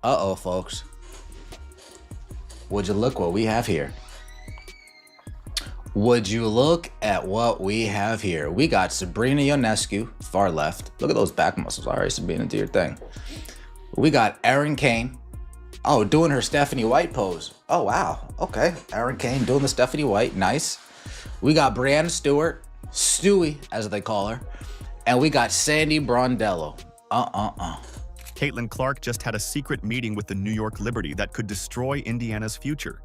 Uh-oh, folks. Would you look what we have here? Would you look at what we have here? We got Sabrina Ionescu, far left. Look at those back muscles. All right, Sabrina, do your thing. We got Erin Kane. Oh, doing her Stephanie White pose. Oh, wow. Okay. Erin Kane doing the Stephanie White. Nice. We got Brianna Stewart, Stewie, as they call her. And we got Sandy Brondello. Caitlin Clark just had a secret meeting with the New York Liberty that could destroy Indiana's future.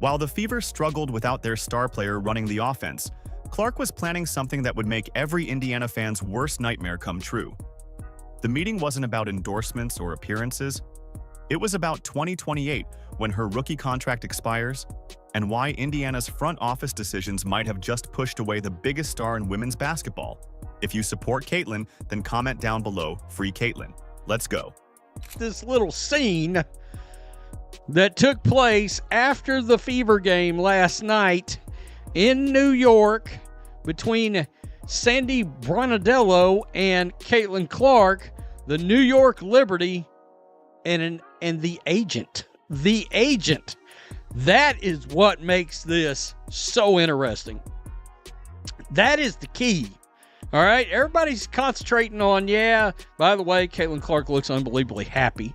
While the Fever struggled without their star player running the offense, Clark was planning something that would make every Indiana fan's worst nightmare come true. The meeting wasn't about endorsements or appearances. It was about 2028, when her rookie contract expires, and why Indiana's front office decisions might have just pushed away the biggest star in women's basketball. If you support Caitlin, then comment down below, Free Caitlin. Let's go. This little scene that took place after the Fever game last night in New York between Sandy Brondello and Caitlin Clark, the New York Liberty, and the agent. The agent. That is what makes this so interesting. That is the key. All right, everybody's concentrating on, yeah, by the way, Caitlin Clark looks unbelievably happy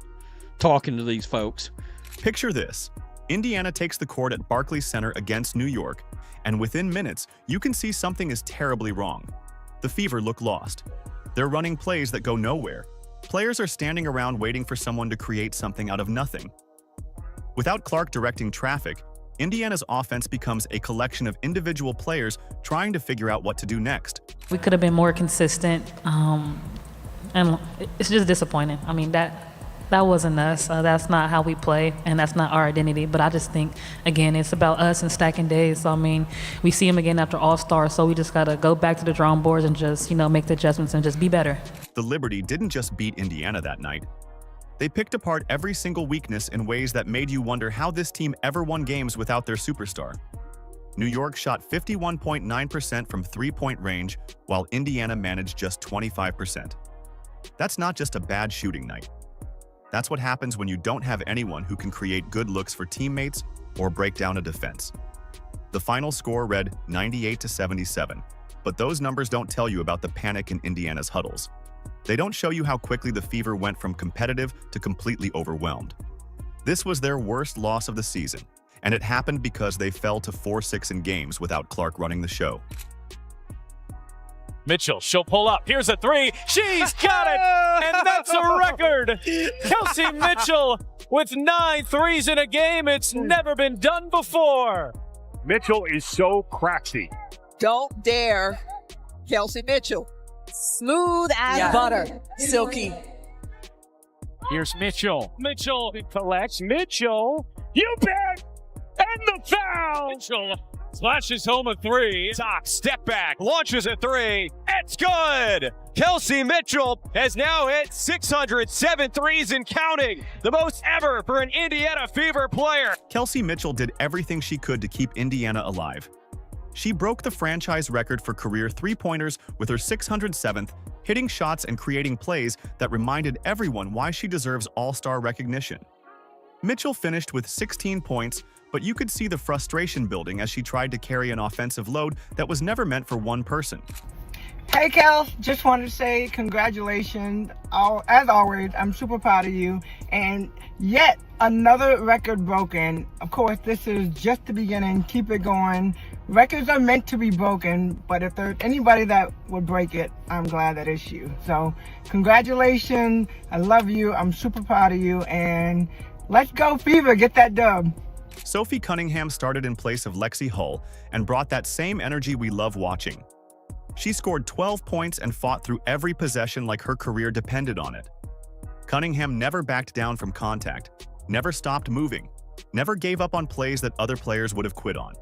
talking to these folks. Picture this. Indiana takes the court at Barclays Center against New York, and within minutes, you can see something is terribly wrong. The Fever look lost. They're running plays that go nowhere. Players are standing around waiting for someone to create something out of nothing. Without Clark directing traffic, Indiana's offense becomes a collection of individual players trying to figure out what to do next. We could have been more consistent, and it's just disappointing. I mean, that wasn't us. That's not how we play, and that's not our identity. But I just think, again, it's about us and stacking days. So, I mean, we see them again after All-Star, so we just got to go back to the drawing boards and just, make the adjustments and just be better. The Liberty didn't just beat Indiana that night. They picked apart every single weakness in ways that made you wonder how this team ever won games without their superstar. New York shot 51.9% from three-point range, while Indiana managed just 25%. That's not just a bad shooting night. That's what happens when you don't have anyone who can create good looks for teammates or break down a defense. The final score read 98-77, but those numbers don't tell you about the panic in Indiana's huddles. They don't show you how quickly the Fever went from competitive to completely overwhelmed. This was their worst loss of the season, and it happened because they fell to 4-6 in games without Clark running the show. Mitchell, she'll pull up. Here's a three. She's got it! And that's a record! Kelsey Mitchell with 9 threes in a game. It's never been done before. Mitchell is so cracksy. Don't dare, Kelsey Mitchell. Smooth as butter. Silky. Here's Mitchell. Mitchell collects. Mitchell. You bet! And the foul! Mitchell slashes home a three. Sock, step back, launches a three. It's good! Kelsey Mitchell has now hit 607 threes and counting. The most ever for an Indiana Fever player. Kelsey Mitchell did everything she could to keep Indiana alive. She broke the franchise record for career three-pointers with her 607th, hitting shots and creating plays that reminded everyone why she deserves all-star recognition. Mitchell finished with 16 points, but you could see the frustration building as she tried to carry an offensive load that was never meant for one person. Hey, Kels, just wanted to say congratulations. As always, I'm super proud of you. And yet another record broken. Of course, this is just the beginning. Keep it going. Records are meant to be broken, but if there's anybody that would break it, I'm glad that it's you. So congratulations. I love you. I'm super proud of you. And let's go, Fever. Get that dub. Sophie Cunningham started in place of Lexi Hull and brought that same energy we love watching. She scored 12 points and fought through every possession like her career depended on it. Cunningham never backed down from contact, never stopped moving, never gave up on plays that other players would have quit on.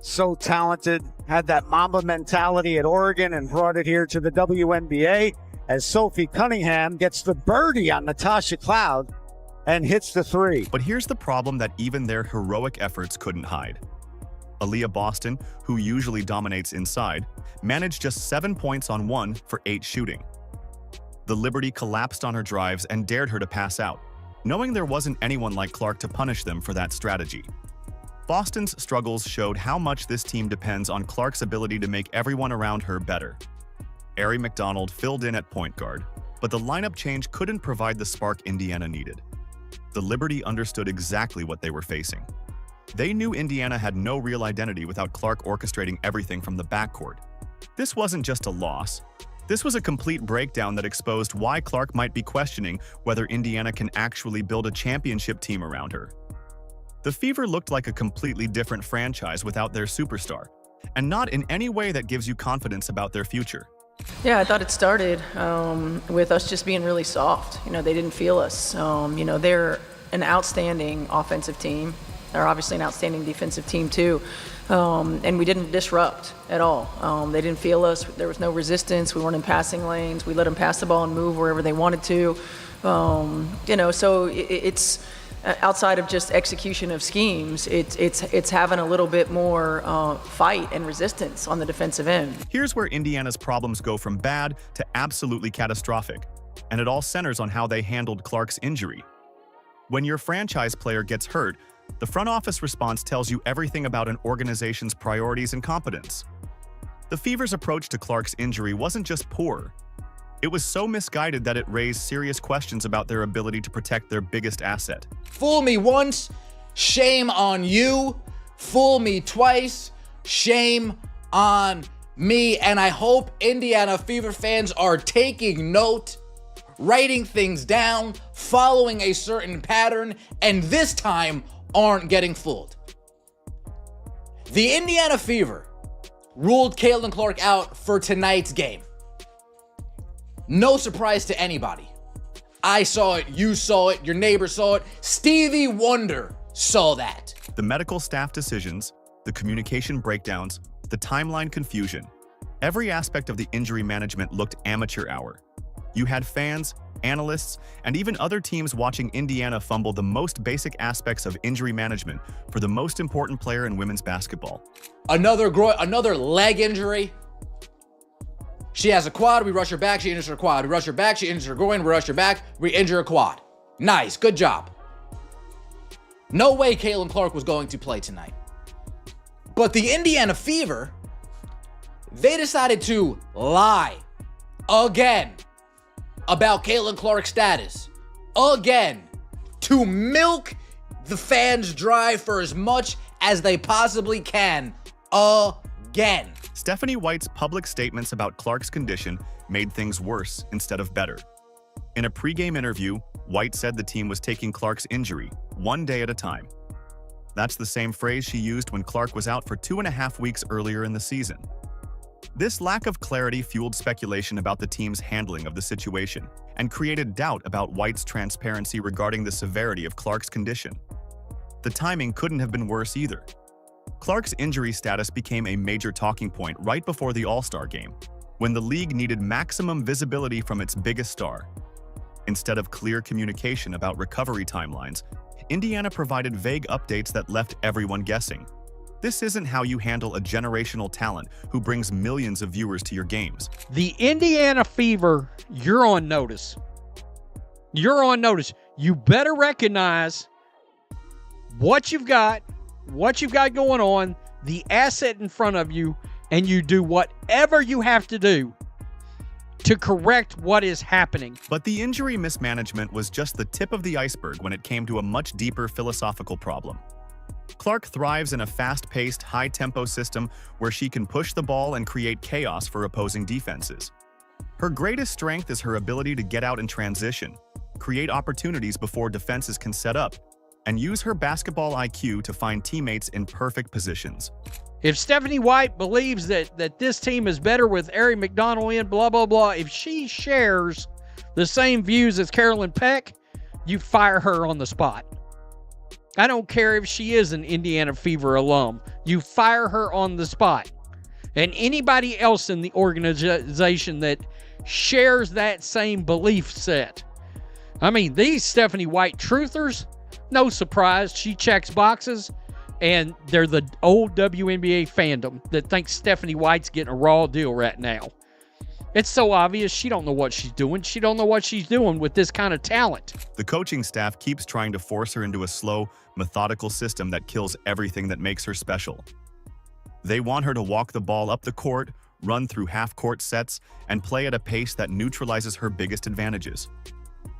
So talented, had that Mamba mentality at Oregon and brought it here to the WNBA as Sophie Cunningham gets the birdie on Natasha Cloud and hits the three. But here's the problem that even their heroic efforts couldn't hide. Aaliyah Boston, who usually dominates inside, managed just 7 points on 1 for 8 shooting. The Liberty collapsed on her drives and dared her to pass out, knowing there wasn't anyone like Clark to punish them for that strategy. Boston's struggles showed how much this team depends on Clark's ability to make everyone around her better. Aari McDonald filled in at point guard, but the lineup change couldn't provide the spark Indiana needed. The Liberty understood exactly what they were facing. They knew Indiana had no real identity without Clark orchestrating everything from the backcourt. This wasn't just a loss. This was a complete breakdown that exposed why Clark might be questioning whether Indiana can actually build a championship team around her. The Fever looked like a completely different franchise without their superstar, and not in any way that gives you confidence about their future. Yeah, I thought it started with us just being really soft. They didn't feel us. They're an outstanding offensive team. They're obviously an outstanding defensive team too. And we didn't disrupt at all. They didn't feel us. There was no resistance. We weren't in passing lanes. We let them pass the ball and move wherever they wanted to. So it's outside of just execution of schemes, it's having a little bit more fight and resistance on the defensive end. Here's where Indiana's problems go from bad to absolutely catastrophic, and it all centers on how they handled Clark's injury. When your franchise player gets hurt, the front office response tells you everything about an organization's priorities and competence. The Fever's approach to Clark's injury wasn't just poor. It was so misguided that it raised serious questions about their ability to protect their biggest asset. Fool me once, shame on you. Fool me twice, shame on me. And I hope Indiana Fever fans are taking note, writing things down, following a certain pattern, and this time aren't getting fooled. The Indiana Fever ruled Caitlin Clark out for tonight's game. No surprise to anybody. I saw it, you saw it, your neighbor saw it, Stevie Wonder saw that. The medical staff decisions, the communication breakdowns, the timeline confusion, every aspect of the injury management looked amateur hour. You had fans, analysts, and even other teams watching Indiana fumble the most basic aspects of injury management for the most important player in women's basketball. Another leg injury. She has a quad, we rush her back, she injures her quad. We rush her back, she injures her groin, we rush her back, we injure her quad. Nice, good job. No way Caitlin Clark was going to play tonight. But the Indiana Fever, they decided to lie again about Caitlin Clark's status. Again, to milk the fans dry for as much as they possibly can. Again. Stephanie White's public statements about Clark's condition made things worse instead of better. In a pregame interview, White said the team was taking Clark's injury one day at a time. That's the same phrase she used when Clark was out for 2.5 weeks earlier in the season. This lack of clarity fueled speculation about the team's handling of the situation and created doubt about White's transparency regarding the severity of Clark's condition. The timing couldn't have been worse either. Clark's injury status became a major talking point right before the All-Star game, when the league needed maximum visibility from its biggest star. Instead of clear communication about recovery timelines, Indiana provided vague updates that left everyone guessing. This isn't how you handle a generational talent who brings millions of viewers to your games. The Indiana Fever, you're on notice. You're on notice. You better recognize what you've got going on, the asset in front of you, and you do whatever you have to do to correct what is happening. But the injury mismanagement was just the tip of the iceberg when it came to a much deeper philosophical problem. Clark thrives in a fast-paced, high-tempo system where she can push the ball and create chaos for opposing defenses. Her greatest strength is her ability to get out in transition, create opportunities before defenses can set up, and use her basketball IQ to find teammates in perfect positions. If Stephanie White believes that this team is better with Aari McDonald in, blah, blah, blah, if she shares the same views as Carolyn Peck, you fire her on the spot. I don't care if she is an Indiana Fever alum. You fire her on the spot. And anybody else in the organization that shares that same belief set. I mean, these Stephanie White truthers, no surprise, she checks boxes, and they're the old WNBA fandom that thinks Stephanie White's getting a raw deal right now. It's so obvious she don't know what she's doing. She don't know what she's doing with this kind of talent. The coaching staff keeps trying to force her into a slow, methodical system that kills everything that makes her special. They want her to walk the ball up the court, run through half-court sets, and play at a pace that neutralizes her biggest advantages.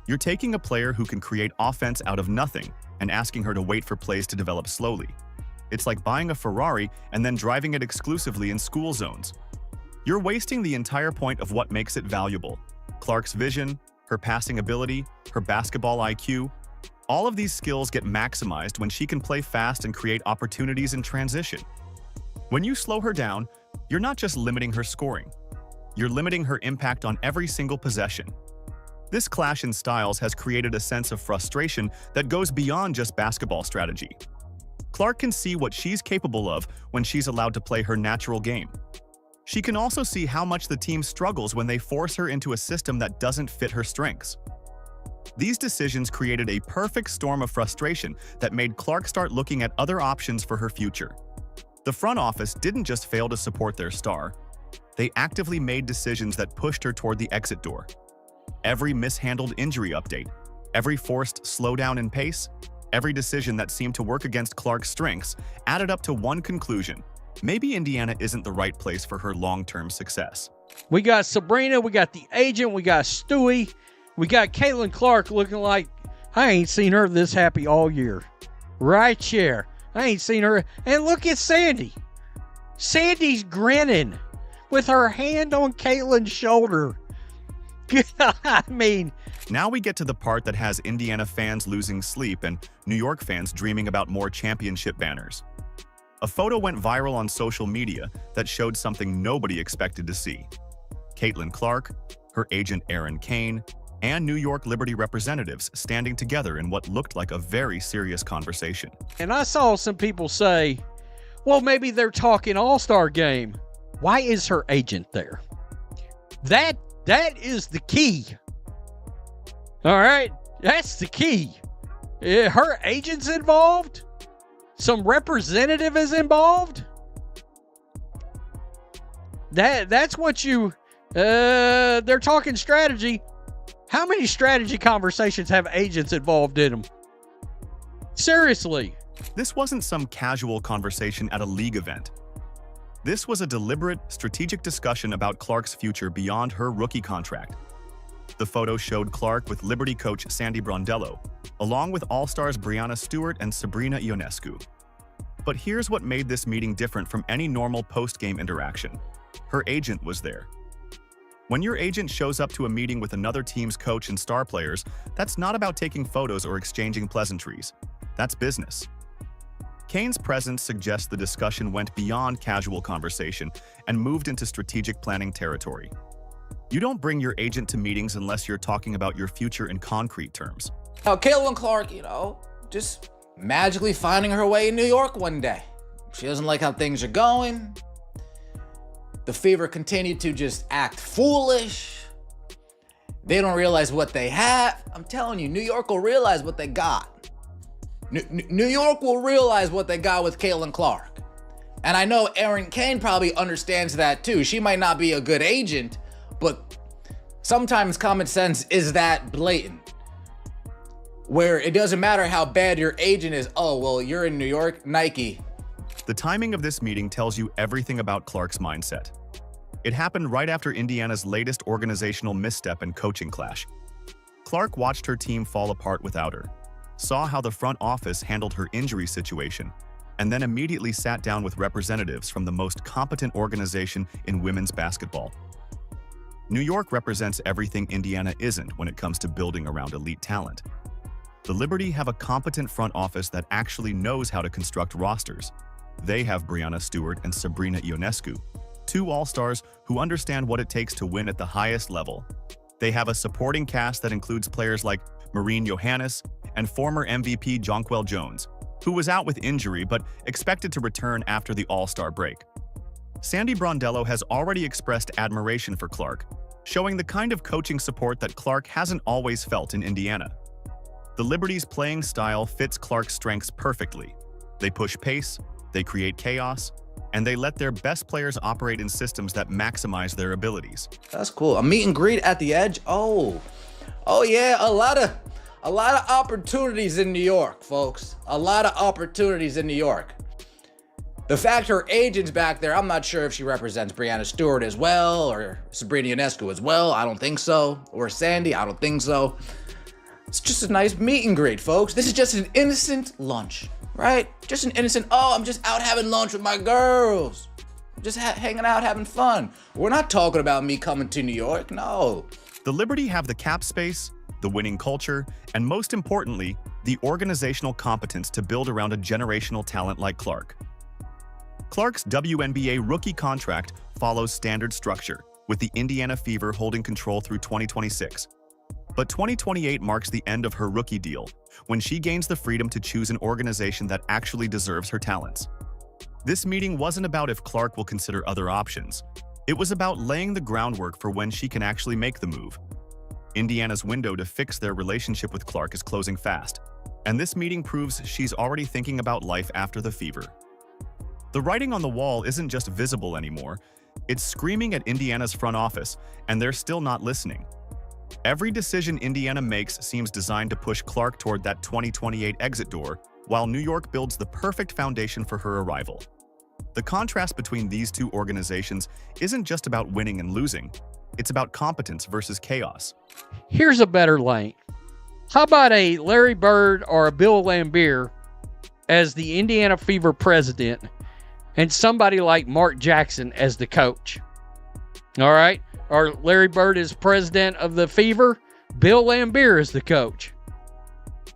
You're taking a player who can create offense out of nothing and asking her to wait for plays to develop slowly. It's like buying a Ferrari and then driving it exclusively in school zones. You're wasting the entire point of what makes it valuable. Clark's vision, her passing ability, her basketball IQ, all of these skills get maximized when she can play fast and create opportunities in transition. When you slow her down, you're not just limiting her scoring. You're limiting her impact on every single possession. This clash in styles has created a sense of frustration that goes beyond just basketball strategy. Clark can see what she's capable of when she's allowed to play her natural game. She can also see how much the team struggles when they force her into a system that doesn't fit her strengths. These decisions created a perfect storm of frustration that made Clark start looking at other options for her future. The front office didn't just fail to support their star, they actively made decisions that pushed her toward the exit door. Every mishandled injury update, every forced slowdown in pace, every decision that seemed to work against Clark's strengths added up to one conclusion: maybe Indiana isn't the right place for her long-term success. We got Sabrina, we got the agent, we got Stewie, we got Caitlin Clark looking like I ain't seen her this happy all year. Right here. I ain't seen her. And look at Sandy. Sandy's grinning with her hand on Caitlin's shoulder. I mean, now we get to the part that has Indiana fans losing sleep and New York fans dreaming about more championship banners. A photo went viral on social media that showed something nobody expected to see. Caitlin Clark, her agent Erin Kane, and New York Liberty representatives standing together in what looked like a very serious conversation. And I saw some people say, well, maybe they're talking All-Star game. Why is her agent there? That is the key. All right, that's the key. Her agent's involved? Some representative is involved? That's what you... they're talking strategy. How many strategy conversations have agents involved in them? Seriously. This wasn't some casual conversation at a league event. This was a deliberate, strategic discussion about Clark's future beyond her rookie contract. The photo showed Clark with Liberty coach Sandy Brondello, along with All-Stars Breanna Stewart and Sabrina Ionescu. But here's what made this meeting different from any normal post-game interaction. Her agent was there. When your agent shows up to a meeting with another team's coach and star players, that's not about taking photos or exchanging pleasantries. That's business. Kane's presence suggests the discussion went beyond casual conversation and moved into strategic planning territory. You don't bring your agent to meetings unless you're talking about your future in concrete terms. Now, Caitlin Clark, just magically finding her way in New York one day. She doesn't like how things are going. The Fever continue to just act foolish. They don't realize what they have. I'm telling you, New York will realize what they got. New York will realize what they got with Caitlin Clark. And I know Erin Kane probably understands that too. She might not be a good agent, but sometimes common sense is that blatant. Where it doesn't matter how bad your agent is. Oh, well, you're in New York, Nike. The timing of this meeting tells you everything about Clark's mindset. It happened right after Indiana's latest organizational misstep and coaching clash. Clark watched her team fall apart without her, saw how the front office handled her injury situation, and then immediately sat down with representatives from the most competent organization in women's basketball. New York represents everything Indiana isn't when it comes to building around elite talent. The Liberty have a competent front office that actually knows how to construct rosters. They have Breanna Stewart and Sabrina Ionescu, two All-Stars who understand what it takes to win at the highest level. They have a supporting cast that includes players like Maureen Johannes and former MVP Jonquel Jones, who was out with injury but expected to return after the All-Star break. Sandy Brondello has already expressed admiration for Clark, showing the kind of coaching support that Clark hasn't always felt in Indiana. The Liberty's playing style fits Clark's strengths perfectly. They push pace, they create chaos, and they let their best players operate in systems that maximize their abilities. That's cool. A meet and greet at the edge. Oh yeah, a lot of opportunities in New York, folks. A lot of opportunities in New York. The fact her agent's back there, I'm not sure if she represents Breanna Stewart as well, or Sabrina Ionescu as well. I don't think so. Or Sandy, I don't think so. It's just a nice meet and greet, folks. This is just an innocent lunch, right? Just an innocent, I'm just out having lunch with my girls. Just hanging out, having fun. We're not talking about me coming to New York, no. The Liberty have the cap space, the winning culture, and most importantly, the organizational competence to build around a generational talent like Clark. Clark's WNBA rookie contract follows standard structure, with the Indiana Fever holding control through 2026. But 2028 marks the end of her rookie deal, when she gains the freedom to choose an organization that actually deserves her talents. This meeting wasn't about if Clark will consider other options. It was about laying the groundwork for when she can actually make the move. Indiana's window to fix their relationship with Clark is closing fast, and this meeting proves she's already thinking about life after the Fever. The writing on the wall isn't just visible anymore, it's screaming at Indiana's front office, and they're still not listening. Every decision Indiana makes seems designed to push Clark toward that 2028 exit door, while New York builds the perfect foundation for her arrival. The contrast between these two organizations isn't just about winning and losing, it's about competence versus chaos. Here's a better lane. How about a Larry Bird or a Bill Laimbeer as the Indiana Fever president and somebody like Mark Jackson as the coach? All right? Or Larry Bird is president of the Fever, Bill Laimbeer is the coach.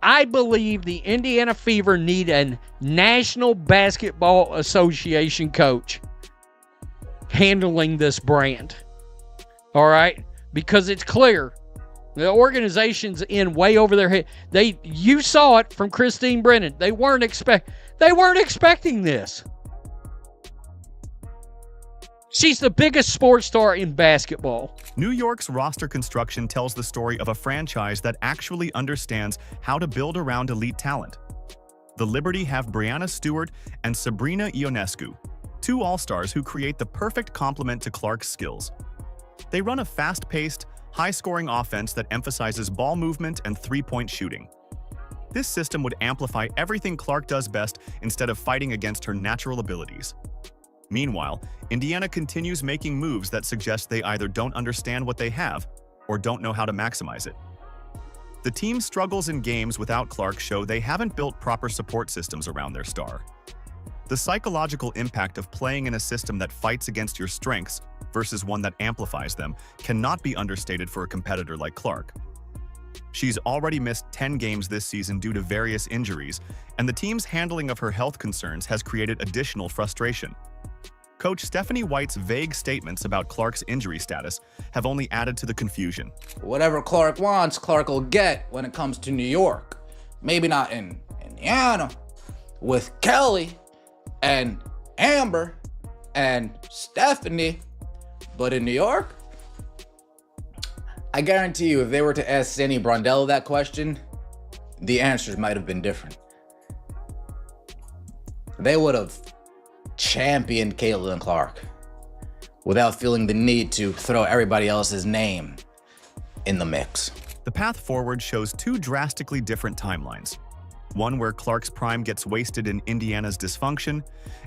I believe the Indiana Fever need a National Basketball Association coach handling this brand. All right? Because it's clear the organization's in way over their head. You saw it from Christine Brennan. They weren't expecting this. She's the biggest sports star in basketball. New York's roster construction tells the story of a franchise that actually understands how to build around elite talent. The Liberty have Breanna Stewart and Sabrina Ionescu, two all-stars who create the perfect complement to Clark's skills. They run a fast-paced, high-scoring offense that emphasizes ball movement and three-point shooting. This system would amplify everything Clark does best instead of fighting against her natural abilities. Meanwhile, Indiana continues making moves that suggest they either don't understand what they have or don't know how to maximize it. The team's struggles in games without Clark show they haven't built proper support systems around their star. The psychological impact of playing in a system that fights against your strengths versus one that amplifies them cannot be understated for a competitor like Clark. She's already missed 10 games this season due to various injuries, and the team's handling of her health concerns has created additional frustration. Coach Stephanie White's vague statements about Clark's injury status have only added to the confusion. Whatever Clark wants, Clark will get when it comes to New York. Maybe not in Indiana, with Kelly and Amber and Stephanie, but in New York? I guarantee you, if they were to ask Sandy Brondello that question, the answers might have been different. They would have championed Caitlin Clark without feeling the need to throw everybody else's name in the mix. The path forward shows two drastically different timelines. One where Clark's prime gets wasted in Indiana's dysfunction,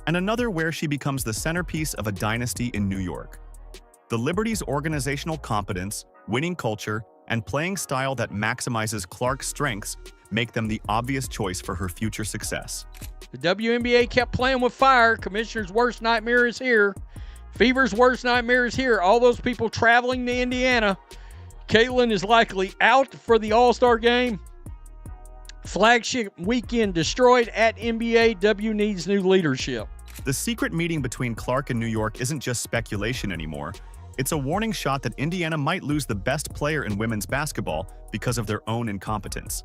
and another where she becomes the centerpiece of a dynasty in New York. The Liberty's organizational competence, winning culture, and playing style that maximizes Clark's strengths make them the obvious choice for her future success. The WNBA kept playing with fire. Commissioner's worst nightmare is here. Fever's worst nightmare is here. All those people traveling to Indiana. Caitlin is likely out for the All-Star game. Flagship weekend destroyed at NBA. W needs new leadership. The secret meeting between Clark and New York isn't just speculation anymore. It's a warning shot that Indiana might lose the best player in women's basketball because of their own incompetence.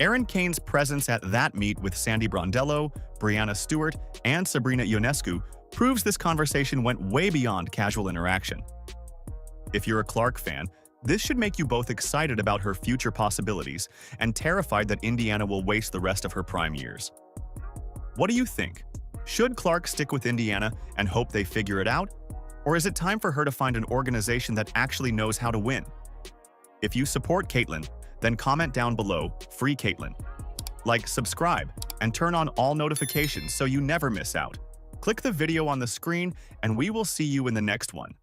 Aaron Cain's presence at that meet with Sandy Brondello, Breanna Stewart, and Sabrina Ionescu proves this conversation went way beyond casual interaction. If you're a Clark fan, this should make you both excited about her future possibilities and terrified that Indiana will waste the rest of her prime years. What do you think? Should Clark stick with Indiana and hope they figure it out? Or is it time for her to find an organization that actually knows how to win? If you support Caitlin, then comment down below, Free Caitlin. Like, subscribe, and turn on all notifications so you never miss out. Click the video on the screen, and we will see you in the next one.